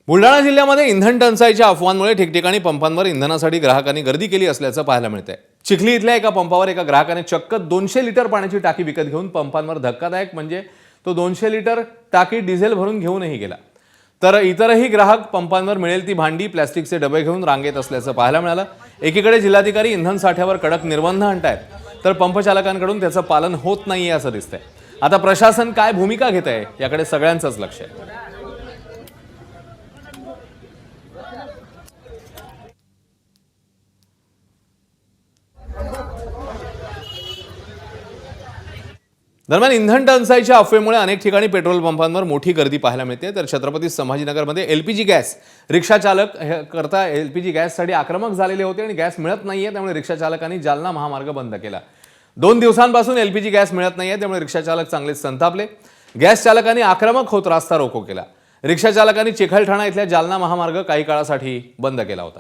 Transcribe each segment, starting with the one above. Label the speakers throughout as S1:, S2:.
S1: बुलढाणा जिल्ह्यामध्ये इंधन टंचाईच्या अफवांमुळे ठिकठिकाणी पंपांवर इंधनासाठी ग्राहकांनी गर्दी केली असल्याचं पाहायला मिळतंय। चिखली इथल्या एका पंपावर एका ग्राहकाने चक्क 200 लिटर पाण्याची टाकी विकत घेऊन पंपांवर धक्कादायक म्हणजे तो 200 लिटर टाकी डिझेल भरून घेऊनही गेला। तर इतरही ग्राहक पंपांवर मिळेल ती भांडी प्लास्टिकचे डबे घेऊन रांगेत असल्याचं पाहायला मिळालं। एकीकडे जिल्हाधिकारी इंधन साठ्यावर कडक निर्बंध आणतायत तर पंप चालकांकडून त्याचं पालन होत नाहीये असं दिसतंय। आता प्रशासन काय भूमिका घेत आहे याकडे सगळ्यांचंच लक्ष आहे। दरम्यान इंधन टंचाईच्या अफवेमुळे अनेक ठिकाणी पेट्रोल पंपांवर मोठी गर्दी पाहायला मिळते। तर छत्रपती संभाजीनगरमध्ये एलपीजी गॅस रिक्षा चालक करता एलपीजी गॅससाठी आक्रमक झालेले होते आणि गॅस मिळत नाहीये, त्यामुळे रिक्षा चालकांनी जालना महामार्ग बंद केला। 2 दिवसांपासून एलपीजी गॅस मिळत नाहीये, त्यामुळे रिक्षा चालक चांगलेच संतापले। गॅस चालकांनी आक्रमक होत रास्ता रोको केला। रिक्षा चालकांनी चिखलठाणा इथल्या जालना महामार्ग काही काळासाठी बंद केला होता।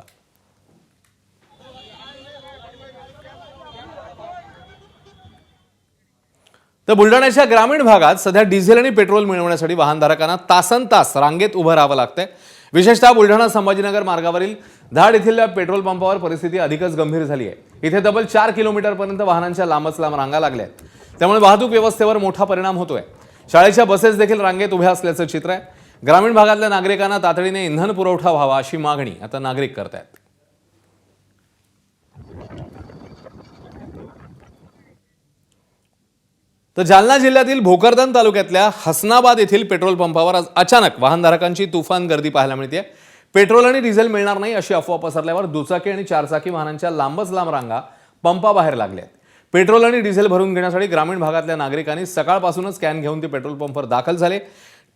S1: तर बुलढाण्याच्या ग्रामीण भागात सध्या डिझेल आणि पेट्रोल मिळवण्यासाठी वाहनधारकांना तासनतास रांगेत उभं राहावं लागतंय। विशेषतः बुलढाणा संभाजीनगर मार्गावरील धाड येथील पेट्रोल पंपावर परिस्थिती अधिकच गंभीर झाली आहे। इथे तब्बल 4 किलोमीटरपर्यंत वाहनांच्या लांबच लांब रांगा लागल्या आहेत, त्यामुळे वाहतूक व्यवस्थेवर मोठा परिणाम होतोय। शाळेच्या बसेस देखील रांगेत उभ्या असल्याचं चित्र आहे। ग्रामीण भागातल्या नागरिकांना तातडीने इंधन पुरवठा व्हावा अशी मागणी आता नागरिक करतायत। तर जालना जिल्ह्यातील भोकरदन तालुक्यातल्या हसनाबाद येथील पेट्रोल पंपावर आज अचानक वाहनधारकांची तुफान गर्दी पाहायला मिळते। पेट्रोल आणि डिझेल मिळणार नाही अशी अफवा पसरल्यावर दुचाकी आणि चारचाकी वाहनांच्या लांबच लांब रांगा पंपाबाहेर लागल्या आहेत। पेट्रोल आणि डिझेल भरून घेण्यासाठी ग्रामीण भागातल्या नागरिकांनी सकाळपासूनच कॅन घेऊन ते पेट्रोल पंपावर दाखल झाले।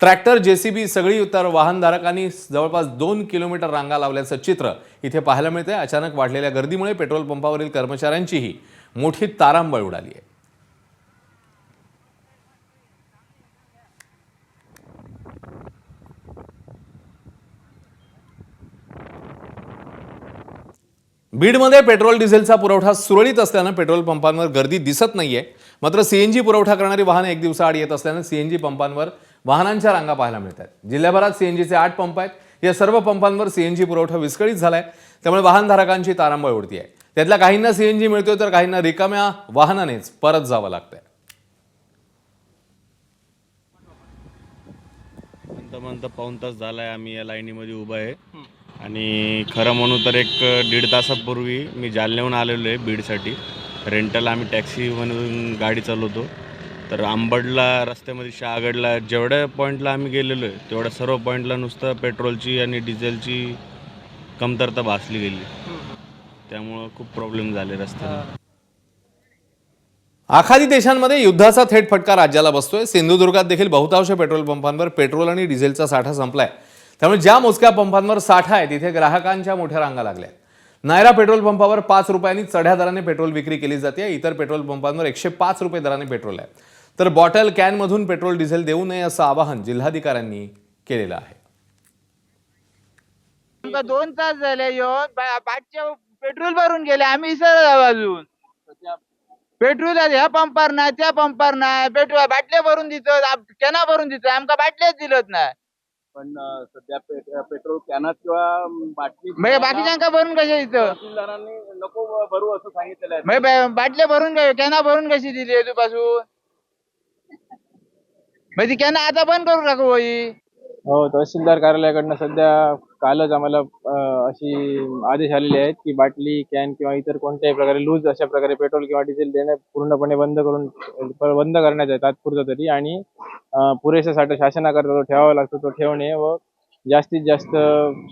S1: ट्रॅक्टर, जेसीबी सगळी तर वाहनधारकांनी जवळपास 2 किलोमीटर रांगा लावल्याचं चित्र इथे पाहायला मिळते। अचानक वाढलेल्या गर्दीमुळे पेट्रोल पंपावरील कर्मचाऱ्यांचीही मोठी तारांबळ उडाली आहे। बीडमध्ये पेट्रोल डिझेलचा पुरवठा सुरळीत असल्यानं पेट्रोल पंपांवर गर्दी दिसत नाहीये। मात्र सीएनजी पुरवठा करणारी वाहनं एक दिवसाआड येत असल्यानं सीएनजी पंपांवर वाहनांच्या रांगा पाहायला मिळतात। जिल्ह्याभरात सीएनजीचे 8 पंप आहेत। या सर्व पंपांवर सीएनजी पुरवठा विस्कळीत झालाय, त्यामुळे वाहनधारकांची तारांबळ उडतीये। त्यातल्या काहींना सीएनजी मिळतोय तर काहींना रिकाम्या वाहनानेच परत जावं लागतंय।
S2: म्हणता पाऊण तास झालाय आम्ही या लाईनीमध्ये उभा आहे आणि खरं म्हणू तर एक 1.5 तासापूर्वी मी जालन्याहून आलेलो आहे बीडसाठी। रेंटल आम्ही टॅक्सी म्हणून गाडी चालवतो। तर आंबडला रस्त्यामध्ये शहागडला जेवढ्या पॉईंटला आम्ही गेलेलो आहे तेवढ्या सर्व पॉईंटला नुसतं पेट्रोलची आणि डिझेलची कमतरता भासली गेली, त्यामुळं खूप प्रॉब्लेम झाले रस्त्याला।
S1: आखाती देशांमध्ये युद्धाचा थेट फटका राज्याला बसतोय। सिंधुदुर्गात देखील बहुतांश पेट्रोल पंपांवर पेट्रोल आणि डिझेलचा साठा संपलाय, त्यामुळे ज्या मोजक्या पंपांवर साठा आहे तिथे ग्राहकांच्या मोठ्या रांगा लागल्या। नायरा पेट्रोल पंपावर 5 रुपयांनी चढ्या दराने पेट्रोल विक्री केली जाते। इतर पेट्रोल पंपांवर 105 रुपये दराने पेट्रोल आहे। तर बॉटल कॅनमधून पेट्रोल डिझेल देऊ नये असं आवाहन जिल्हाधिकाऱ्यांनी केलेलं आहे।
S3: 2 तास झाले येऊन बाटच्या पेट्रोल भरून गेले आम्ही इसर अजून पेट्रोल ह्या पंपार नाही त्या पंपार नाही पेट्रोल बाटल्या भरून देतो कॅना भरून देतो आमका बाटल्याच दिलत नाही।
S4: पण सध्या पेट्रोल कॅनात किंवा बाटली
S3: म्हणजे बाकीच्यांका भरून कसे देतो
S4: तहसीलदारांनी नको भरू असं सांगितलेलं आहे।
S3: म्हणजे बाटल्या भरून कॅना भरून कशी दिली तुपासून म्हणजे कॅना आता बंद करून टाकू होई।
S5: हो, तहसीलदार कार्यालयाकडनं सध्या कालच आम्हाला अशी आदेश आलेले आहेत की बाटली, कॅन किंवा इतर कोणत्याही प्रकारे लूज अशा प्रकारे पेट्रोल किंवा डिझेल देणे पूर्णपणे बंद करण्यात आहे तात्पुरतं तरी। आणि पुरेसा साठा शासनाकरता तो ठेवावा लागतो, तो ठेवणे व जास्तीत जास्त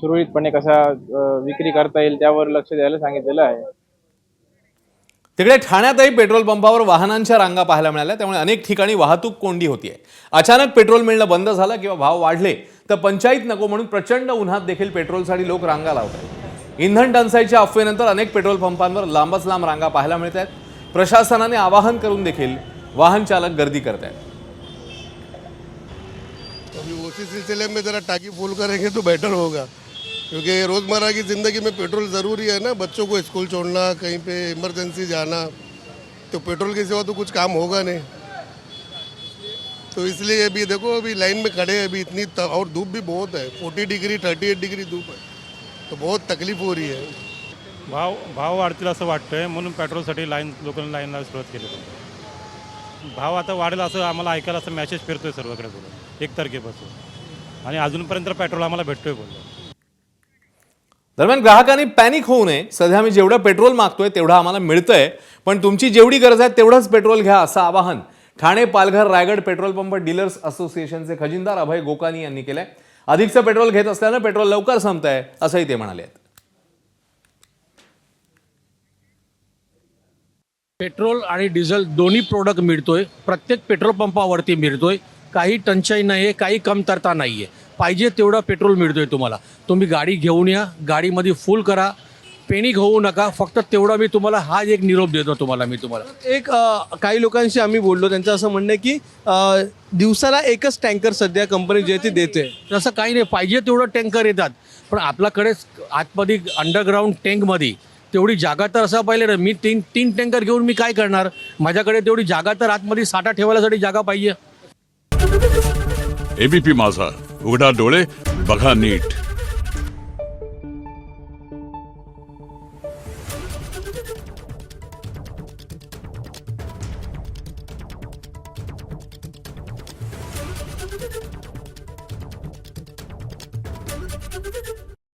S5: सुरळीतपणे कसा विक्री करता येईल त्यावर लक्ष द्यायला सांगितलेलं आहे।
S1: तिकडे ठाण्यातही पेट्रोल पंपावर वाहनांच्या रांगा पाहायला मिळाल्या, त्यामुळे अनेक ठिकाणी वाहतूक कोंडी होतीये। अचानक पेट्रोल मिळणं बंद झालं किंवा भाव वाढले तर पंचायत नको म्हणून प्रचंड उन्हात देखील पेट्रोलसाठी लोक रांगा लावतात। इंधन टंचाईच्या अफवेनंतर अनेक पेट्रोल पंपांवर लांबच लांब रांगा पाहायला मिळत आहेत। प्रशासनाने आवाहन करून देखील वाहन चालक गर्दी करतायत।
S6: अभी उसी सिलसिले में ज़रा टाकी फुल करेंगे तो बेटर होगा, क्योंकि रोज़मर्रा की ज़िंदगी में पेट्रोल ज़रूरी है ना। बच्चों को स्कूल छोड़ना, कहीं पे इमरजेंसी जाना, तो पेट्रोल के सिवा तो कुछ काम होगा नहीं। तो इसलिए अभी देखो अभी लाइन में खड़े हैं अभी और धूप भी बहुत है 40 डिग्री 38 डिग्री धूप है तो बहुत तकलीफ हो रही है.
S7: भाव वाढतील असं वाटतंय म्हणून पेट्रोलसाठी लोकांनी लाईनला सुरुवात केली होती. भाव आता वाढेल असं आम्हाला ऐकायला असं मॅसेज फिरतोय सर्वकडे बोलून 1 तारखेपासून आणि अजूनपर्यंत पेट्रोल आम्हाला भेटतोय बोललो.
S1: दरम्यान ग्राहकांनी पॅनिक होऊ नये. सध्या आम्ही जेवढं पेट्रोल मागतोय तेवढं आम्हाला मिळतंय, पण तुमची जेवढी गरज आहे तेवढंच पेट्रोल घ्या असं आवाहन Thane, Palghar, Raigad petrol pump dealers असोसिएशनचे खजिनदार अभय गोकानी यांनी केलंय. अधिकचं पेट्रोल घेत असल्यानं पेट्रोल लवकर संपतंय असंही ते म्हणाले.
S8: पेट्रोल आणि डिझेल दोन्ही प्रोडक्ट मिळतोय. प्रत्येक पेट्रोल पंपावरती मिळतोय. काही टंचाई नाही आहे, काही कमतरता नाही आहे. पाहिजे तेवढा पेट्रोल मिळतोय तुम्हाला. तुम्ही गाडी घेऊन या, गाडीमध्ये फुल करा, पॅनिक होऊ नका. फक्त तेवढा मी तुम्हाला हा एक निरोप देतो तुम्हाला.
S9: एक काही लोकांशी आम्ही बोललो, त्यांचं असं म्हणणं आहे की दिवसाला एकच टँकर सध्या कंपनी जे ती देते.
S8: तसं काही नाही, पाहिजे तेवढं टँकर येतात, पण आपल्याकडे आतमध्ये अंडरग्राऊंड टँकमध्ये तेवढी जागा तर असं पाहिजे ना. मी तीन टँकर घेऊन मी काय करणार? माझ्याकडे तेवढी जागा तर आतमध्ये साठा ठेवायसाठी जागा पाहिजे.
S10: एबीपी माझा, उघडा डोळे बघा नीट.